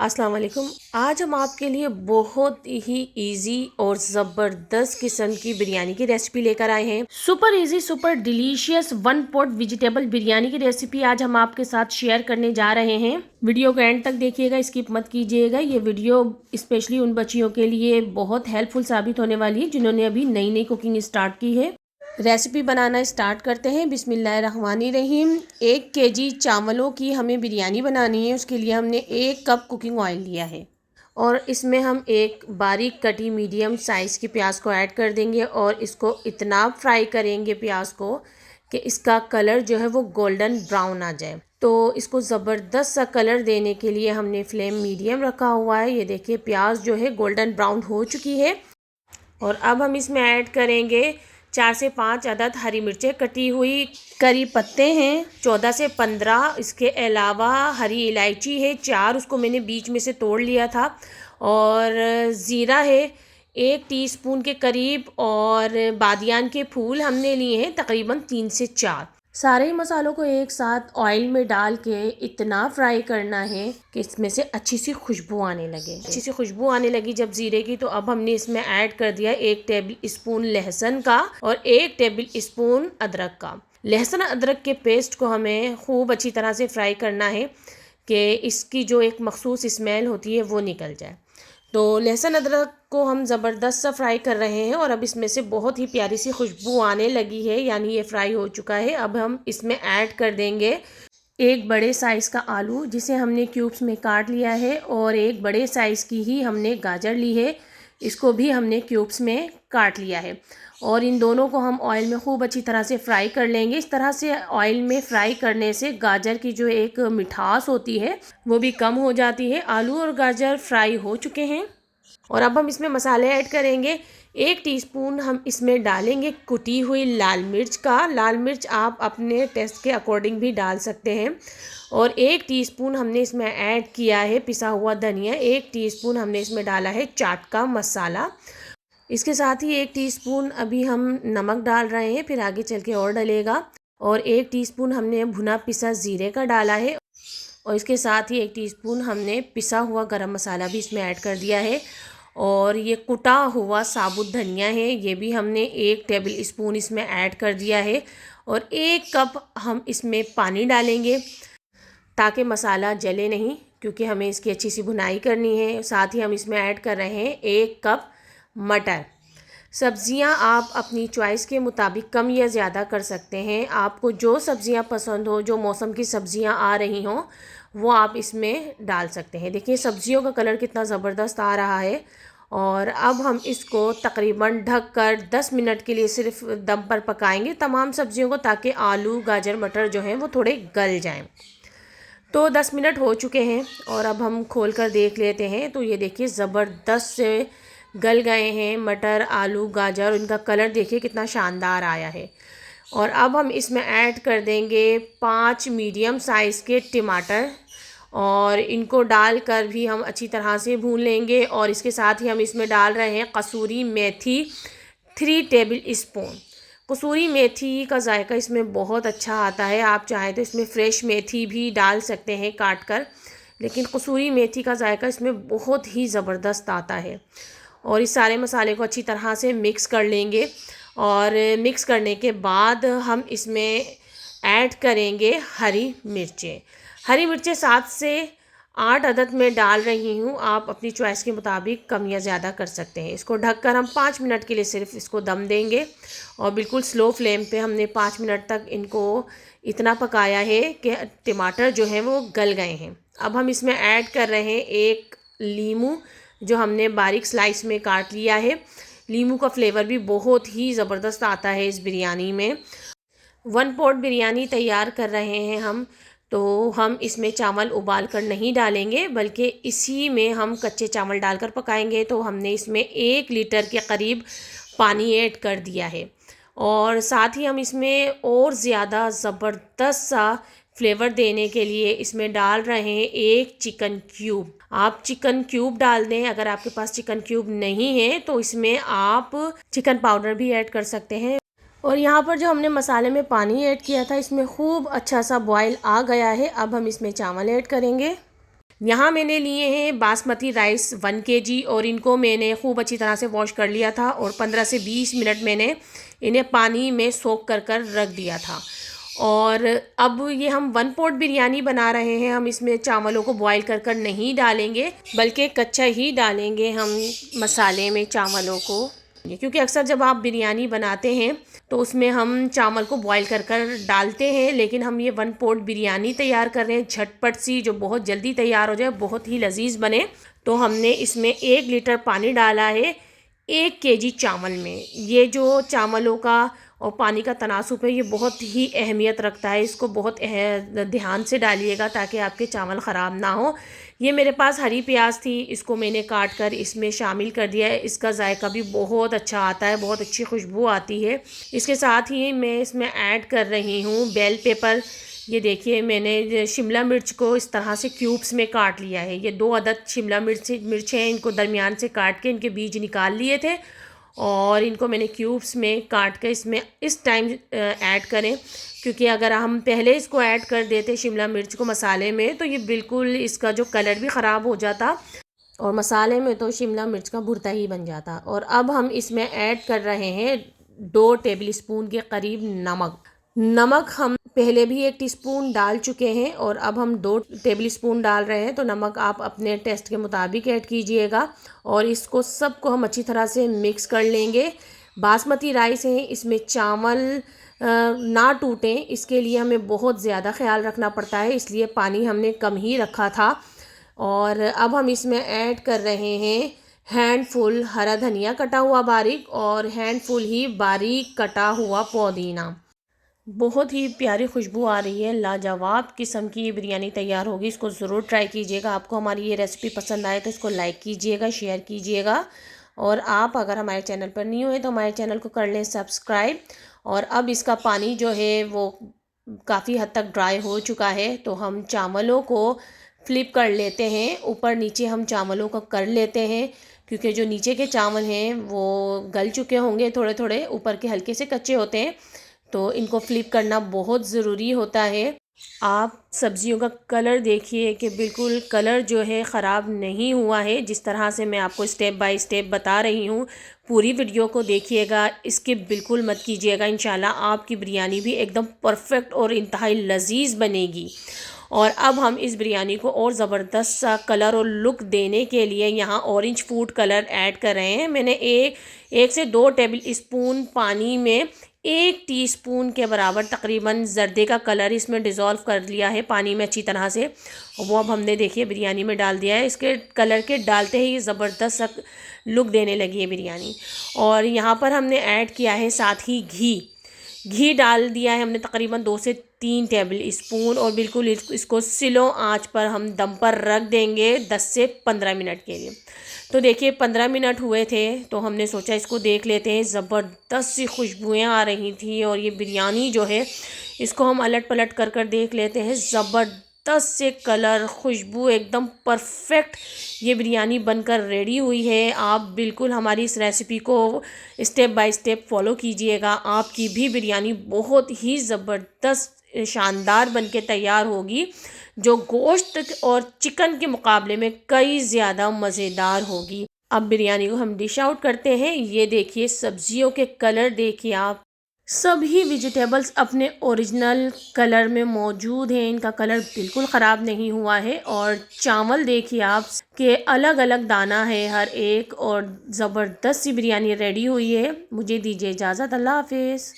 अस्सलाम वालेकुम। आज हम आपके लिए बहुत ही इजी और ज़बरदस्त किस्म की बिरयानी की रेसिपी लेकर आए हैं। Super easy super delicious one pot vegetable biryani की रेसिपी आज हम आपके साथ शेयर करने जा रहे हैं। वीडियो को एंड तक देखिएगा, स्किप मत कीजिएगा। ये वीडियो स्पेशली उन बच्चियों के लिए बहुत हेल्पफुल साबित होने वाली है जिन्होंने अभी नई नई कुकिंग स्टार्ट की है। रेसिपी बनाना स्टार्ट करते हैं। बिस्मिल्लाहिर्रहमानिर्रहीम। 1 केजी चावलों की हमें बिरयानी बनानी है। उसके लिए हमने 1 कप कुकिंग ऑयल लिया है और इसमें हम एक बारीक कटी मीडियम साइज़ की प्याज को ऐड कर देंगे और इसको इतना फ्राई करेंगे प्याज को कि इसका कलर जो है वो गोल्डन ब्राउन आ जाए। तो इसको ज़बरदस्त सा कलर देने के लिए हमने फ्लेम मीडियम रखा हुआ है। ये देखिए प्याज जो है गोल्डन ब्राउन हो चुकी है और अब हम इसमें ऐड करेंगे 4 से 5 अदद हरी मिर्चें कटी हुई, करी पत्ते हैं 14 से 15, इसके अलावा हरी इलायची है 4, उसको मैंने बीच में से तोड़ लिया था, और ज़ीरा है 1 टीस्पून के करीब, और बादियान के फूल हमने लिए हैं तकरीबन 3 से 4। सारे ही मसालों को एक साथ ऑयल में डाल के इतना फ्राई करना है कि इसमें से अच्छी सी खुशबू आने लगे। अच्छी सी खुशबू आने लगी जब जीरे की, तो अब हमने इसमें ऐड कर दिया 1 टेबल स्पून लहसुन का और 1 टेबल स्पून अदरक का। लहसुन अदरक के पेस्ट को हमें खूब अच्छी तरह से फ्राई करना है कि इसकी जो एक मखसूस स्मेल होती है वो निकल जाए। तो लहसुन अदरक को हम ज़बरदस्त सा फ्राई कर रहे हैं और अब इसमें से बहुत ही प्यारी सी खुशबू आने लगी है, यानी ये फ्राई हो चुका है। अब हम इसमें ऐड कर देंगे 1 बड़े साइज़ का आलू जिसे हमने क्यूब्स में काट लिया है, और 1 बड़े साइज़ की ही हमने गाजर ली है, इसको भी हमने क्यूब्स में काट लिया है। और इन दोनों को हम ऑयल में खूब अच्छी तरह से फ्राई कर लेंगे। इस तरह से ऑयल में फ्राई करने से गाजर की जो एक मिठास होती है वो भी कम हो जाती है। आलू और गाजर फ्राई हो चुके हैं और अब हम इसमें मसाले ऐड करेंगे। 1 टीस्पून हम इसमें डालेंगे कुटी हुई लाल मिर्च का। लाल मिर्च आप अपने टेस्ट के अकॉर्डिंग भी डाल सकते हैं। और 1 टीस्पून हमने इसमें ऐड किया है पिसा हुआ धनिया। 1 टीस्पून हमने इसमें डाला है चाट का मसाला। इसके साथ ही 1 टीस्पून अभी हम नमक डाल रहे हैं, फिर आगे चल के और डलेगा। और 1 टीस्पून हमने भुना पिसा ज़ीरे का डाला है और इसके साथ ही 1 टीस्पून हमने पिसा हुआ गरम मसाला भी इसमें ऐड कर दिया है। और ये कुटा हुआ साबुत धनिया है, ये भी हमने 1 टेबल स्पून इसमें ऐड कर दिया है। और 1 कप हम इसमें पानी डालेंगे ताकि मसाला जले नहीं, क्योंकि हमें इसकी अच्छी सी भुनाई करनी है। साथ ही हम इसमें ऐड कर रहे हैं 1 कप मटर। सब्ज़ियाँ आप अपनी चॉइस के मुताबिक कम या ज़्यादा कर सकते हैं। आपको जो सब्ज़ियाँ पसंद हो, जो मौसम की सब्ज़ियाँ आ रही हों, वो आप इसमें डाल सकते हैं। देखिए सब्ज़ियों का कलर कितना ज़बरदस्त आ रहा है। और अब हम इसको तकरीबन ढक कर 10 मिनट के लिए सिर्फ दम पर पकाएंगे तमाम सब्ज़ियों को, ताकि आलू गाजर मटर जो हैं वो थोड़े गल जाएं। तो 10 मिनट हो चुके हैं और अब हम खोल कर देख लेते हैं। तो ये देखिए ज़बरदस्त से गल गए हैं मटर, आलू, गाजर। इनका कलर देखिए कितना शानदार आया है। और अब हम इसमें ऐड कर देंगे 5 मीडियम साइज़ के टमाटर और इनको डालकर भी हम अच्छी तरह से भून लेंगे। और इसके साथ ही हम इसमें डाल रहे हैं कसूरी मेथी 3 टेबल स्पून। कसूरी मेथी का जायका इसमें बहुत अच्छा आता है। आप चाहें तो इसमें फ़्रेश मेथी भी डाल सकते हैं काट कर, लेकिन कसूरी मेथी का जायका इसमें बहुत ही ज़बरदस्त आता है। और इस सारे मसाले को अच्छी तरह से मिक्स कर लेंगे। और मिक्स करने के बाद हम इसमें ऐड करेंगे हरी मिर्चें। हरी मिर्चें 7 से 8 अदद में डाल रही हूँ, आप अपनी चॉइस के मुताबिक कम या ज़्यादा कर सकते हैं। इसको ढककर हम 5 मिनट के लिए सिर्फ इसको दम देंगे और बिल्कुल स्लो फ्लेम पे हमने 5 मिनट तक इनको इतना पकाया है कि टमाटर जो हैं वो गल गए हैं। अब हम इसमें ऐड कर रहे हैं 1 लीमू जो हमने बारीक स्लाइस में काट लिया है। लीमू का फ्लेवर भी बहुत ही ज़बरदस्त आता है इस बिरयानी में। 1 पॉट बिरयानी तैयार कर रहे हैं हम, तो हम इसमें चावल उबाल कर नहीं डालेंगे, बल्कि इसी में हम कच्चे चावल डालकर पकाएंगे। तो हमने इसमें 1 लीटर के करीब पानी ऐड कर दिया है। और साथ ही हम इसमें और ज़्यादा ज़बरदस्त सा फ्लेवर देने के लिए इसमें डाल रहे हैं 1 चिकन क्यूब। आप चिकन क्यूब डाल दें। अगर आपके पास चिकन क्यूब नहीं है तो इसमें आप चिकन पाउडर भी ऐड कर सकते हैं। और यहाँ पर जो हमने मसाले में पानी ऐड किया था, इसमें खूब अच्छा सा बॉयल आ गया है। अब हम इसमें चावल ऐड करेंगे। यहाँ मैंने लिए हैं बासमती राइस 1 kg और इनको मैंने खूब अच्छी तरह से वॉश कर लिया था और 15 से 20 मिनट मैंने इन्हें पानी में सोख कर रख दिया था। और अब ये हम 1 पॉट बिरयानी बना रहे हैं। हम इसमें चावलों को बॉईल कर नहीं डालेंगे, बल्कि कच्चा ही डालेंगे हम मसाले में चावलों को, क्योंकि अक्सर जब आप बिरयानी बनाते हैं तो उसमें हम चावल को बॉईल कर डालते हैं, लेकिन हम ये 1 पॉट बिरयानी तैयार कर रहे हैं झटपट सी, जो बहुत जल्दी तैयार हो जाए, बहुत ही लजीज बने। तो हमने इसमें 1 लीटर पानी डाला है 1 kg चावल में। ये जो चावलों का और पानी का तनासुब है ये बहुत ही अहमियत रखता है, इसको बहुत ध्यान से डालिएगा ताकि आपके चावल ख़राब ना हो। ये मेरे पास हरी प्याज थी, इसको मैंने काट कर इसमें शामिल कर दिया है। इसका जायका भी बहुत अच्छा आता है, बहुत अच्छी खुशबू आती है। इसके साथ ही मैं इसमें ऐड कर रही हूँ बेल पेपर। ये देखिए मैंने शिमला मिर्च को इस तरह से क्यूब्स में काट लिया है। ये 2 अदद शिमला मिर्च हैं, इनको दरमियान से काट के इनके बीज निकाल लिए थे और इनको मैंने क्यूब्स में काट के इसमें इस टाइम ऐड करें, क्योंकि अगर हम पहले इसको ऐड कर देते शिमला मिर्च को मसाले में तो ये बिल्कुल इसका जो कलर भी ख़राब हो जाता और मसाले में तो शिमला मिर्च का भुर्ता ही बन जाता। और अब हम इसमें ऐड कर रहे हैं 2 टेबल स्पून के करीब नमक हम पहले भी 1 टीस्पून डाल चुके हैं और अब हम 2 टेबल स्पून डाल रहे हैं। तो नमक आप अपने टेस्ट के मुताबिक ऐड कीजिएगा और इसको सबको हम अच्छी तरह से मिक्स कर लेंगे। बासमती राइस है, इसमें चावल ना टूटें, इसके लिए हमें बहुत ज़्यादा ख्याल रखना पड़ता है, इसलिए पानी हमने कम ही रखा था। और अब हम इसमें ऐड कर रहे हैं हैंडफुल हरा धनिया कटा हुआ बारीक और हैंडफुल ही बारीक कटा हुआ पुदीना। बहुत ही प्यारी खुशबू आ रही है, लाजवाब किस्म की ये बिरयानी तैयार होगी। इसको ज़रूर ट्राई कीजिएगा। आपको हमारी ये रेसिपी पसंद आए तो इसको लाइक कीजिएगा, शेयर कीजिएगा और आप अगर हमारे चैनल पर न्यू है तो हमारे चैनल को कर लें सब्सक्राइब। और अब इसका पानी जो है वो काफ़ी हद तक ड्राई हो चुका है, तो हम चावलों को फ्लिप कर लेते हैं, ऊपर नीचे हम चावलों को कर लेते हैं, क्योंकि जो नीचे के चावल हैं वो गल चुके होंगे थोड़े थोड़े, ऊपर के हल्के से कच्चे होते हैं, तो इनको फ्लिप करना बहुत ज़रूरी होता है। आप सब्जियों का कलर देखिए कि बिल्कुल कलर जो है ख़राब नहीं हुआ है। जिस तरह से मैं आपको स्टेप बाय स्टेप बता रही हूँ, पूरी वीडियो को देखिएगा, स्किप बिल्कुल मत कीजिएगा। इंशाल्लाह आपकी बिरयानी भी एकदम परफेक्ट और इंतहाई लजीज बनेगी। और अब हम इस बिरयानी को और ज़बरदस्त सा कलर और लुक देने के लिए यहाँ ऑरेंज फूड कलर ऐड कर रहे हैं। मैंने एक से 2 टेबल स्पून पानी में 1 टीस्पून के बराबर तकरीबन जर्दे का कलर इसमें डिज़ोल्व कर लिया है पानी में अच्छी तरह से। वो अब हमने देखिए बिरयानी में डाल दिया है। इसके कलर के डालते ही ज़बरदस्त सा लुक देने लगी है बिरयानी। और यहाँ पर हमने ऐड किया है साथ ही घी डाल दिया है हमने तकरीबन 2 से 3 टेबल स्पून और बिल्कुल इसको स्लो आंच पर हम दम पर रख देंगे 10 से 15 मिनट के लिए। तो देखिए 15 मिनट हुए थे तो हमने सोचा इसको देख लेते हैं। ज़बरदस्त सी खुशबुएँ आ रही थी और ये बिरयानी जो है इसको हम अलट पलट कर देख लेते हैं। ज़बरदस्त से कलर, खुशबू एकदम परफेक्ट ये बिरयानी बनकर रेडी हुई है। आप बिल्कुल हमारी इस रेसिपी को स्टेप बाय स्टेप फॉलो कीजिएगा, आपकी भी बिरयानी बहुत ही ज़बरदस्त शानदार बनके तैयार होगी, जो गोश्त और चिकन के मुकाबले में कई ज़्यादा मज़ेदार होगी। अब बिरयानी को हम डिश आउट करते हैं। ये देखिए सब्जियों के कलर देखिए आप, सभी वेजिटेबल्स अपने ओरिजिनल कलर में मौजूद हैं, इनका कलर बिल्कुल ख़राब नहीं हुआ है। और चावल देखिए आप के अलग अलग दाना है हर एक, और ज़बरदस्त सी बिरयानी रेडी हुई है। मुझे दीजिए इजाज़त, अल्लाह हाफिज़।